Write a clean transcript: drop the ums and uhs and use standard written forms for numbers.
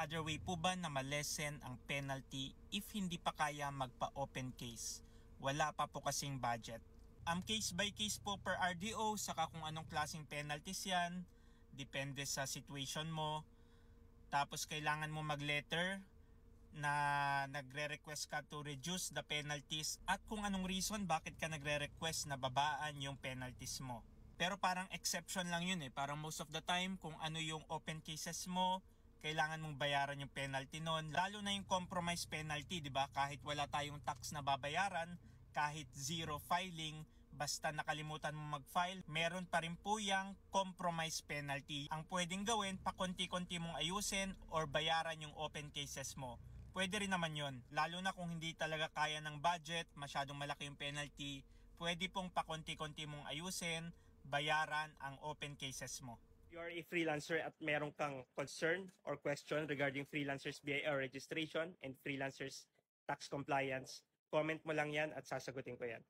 other way po ba na ma-lessen ang penalty if hindi pa kaya magpa-open case? Wala pa po kasing budget. Case by case po per RDO, saka kung anong klaseng penalties yan, depende sa situation mo. Tapos kailangan mo mag-letter na nagre-request ka to reduce the penalties at kung anong reason bakit ka nagre-request na babaan yung penalties mo. Pero parang exception lang yun parang most of the time kung ano yung open cases mo, kailangan mong bayaran yung penalty nun. Lalo na yung compromise penalty, di ba? Kahit wala tayong tax na babayaran, kahit zero filing, basta nakalimutan mo mag-file, meron pa rin po yung compromise penalty. Ang pwedeng gawin, pakonti-konti mong ayusin or bayaran yung open cases mo. Pwede rin naman yon. Lalo na kung hindi talaga kaya ng budget, masyadong malaki yung penalty, pwede pong pakonti-konti mong ayusin, bayaran ang open cases mo. You are a freelancer at meron kang concern or question regarding freelancers BIR registration and freelancers tax compliance, comment mo lang yan at sasagutin ko yan.